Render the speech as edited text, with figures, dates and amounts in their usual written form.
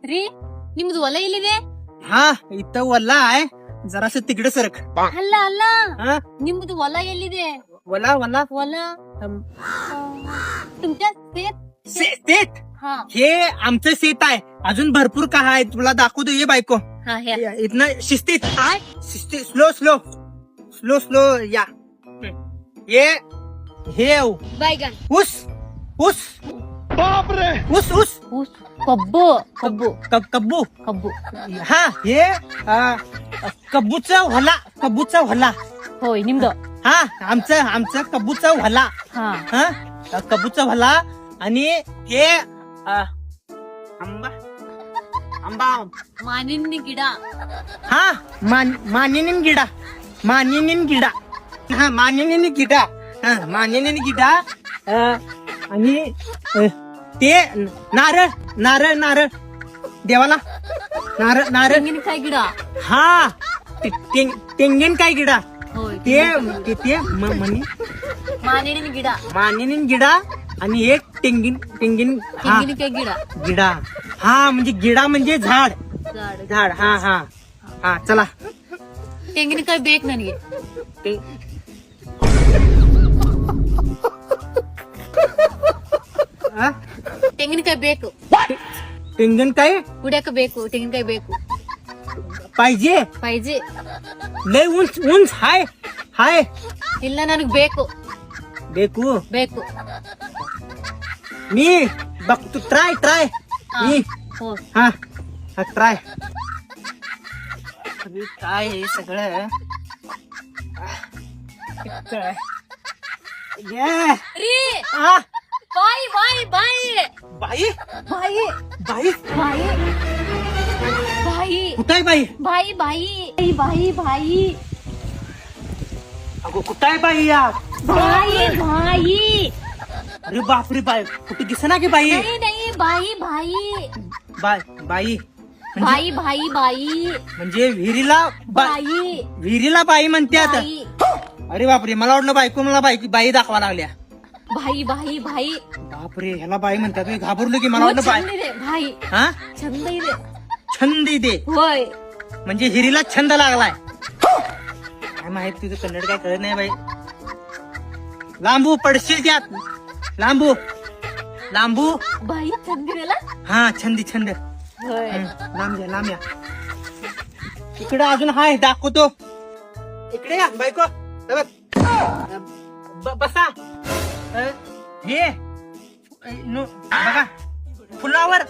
ರೀ ನಿಮ್ದು ಹೊಲ ಎಲ್ಲಿದೆ? ಹಾ ಇತ್ತ ಹೊಲ आहे जरासं तिकडे सरक. ಅಲ್ಲ ಅಲ್ಲ हा ನಿಮ್ದು ಹೊಲ ಎಲ್ಲಿದೆ? ಹೊಲ ಹೊಲ ಹೊಲ तुमच्या शेत शेत हा हे आमचं शेत आहे. अजून भरपूर काय आहे तुला दाखवतो ये बायको. हा हे इथनं शिस्तीत शिस्तीत स्लो स्लो स्लो स्लो या ये हे बैगन ऊस ऊस बापरे ऊस ऊस ऊस कब्बू कब्बू कब्बू कब्बू हा हे कब्बूचा होला होय निम्द हा आमचं कब्बूचा होला हा हा कब्बूचा होला आणि हे आंबा आंबा मानिनी ಗಿಡ हा मानिनीन गिडा हा मानिनीन गिडा आणि ते नारळ देवाला नारळ ತೆಂಗಿನಕಾಯಿ ಗಿಡ हा तेंगेन काय गिडा होय ते ಮಾನಿನಿ ಗಿಡ मानिनीन गिडा आणि एक तेंगीन हा ತೆಂಗಿನಕಾಯಿ ಗಿಡ गिडा हा म्हणजे गिडा म्हणजे झाड ಗಾಡ್ झाड हा हा हा चला ತೆಂಗಿನಕಾಯಿ ಬೇಕು ನನಗೆ ते- हा? ತೆಂಗಿನಕಾಯಿ ಬೇಕು तेंगण काय ಕುಡಿಯಕ ಬೇಕು ತೆಂಗಿನಕಾಯಿ ಬೇಕು पाहिजे पाहिजे लय उंच हाय ಇಲ್ಲ ನನಗ್ ಬೇಕು बेकू ಬೇಕು मी बघतो ट्राय हा. मी हो हा ट्राय काय हे सगळं ये ರೀ आ ಬಾಯಿ ಬಾಯಿ ಬಾಯಿ बाई ಬಾಯಿ बाई ಬಾಯಿ ಬಾಯಿ कुठं आहे बाई ಬಾಯಿ ಬಾಯಿ ಬಾಯಿ ಬಾಯಿ अगो कुठं आहे बाई या ಬಾಯಿ ಬಾಯಿ अरे बापरे बाई कुठे दिसना की बाई नाही नाही बाई बाई बाई बाई बाई बाई म्हणजे बाई विहिरीला बाई म्हणतात बाई अरे बापरे मला वाटलं बायको मला बाई दाखवा लागल्या बाई बाई बाई बापरे ह्याला बाई म्हणतात मी घाबरलो की मला वाटलं बाई छंद ಇದೆ ಬಾಯಿ हा छंद ಇದೆ छंद दे होय म्हणजे हिरीला छंद लागलाय काय माहित तुझं कन्नड काय कळत नाही बाई लांबू पडशील त्यात लांबू बाई छंद ಇದೆಲ್ಲ हा छंद होय लांब या इकडे अजून हाय दाखवतो इकडे या बायको हे बघ. बसा हे बघा फुलावर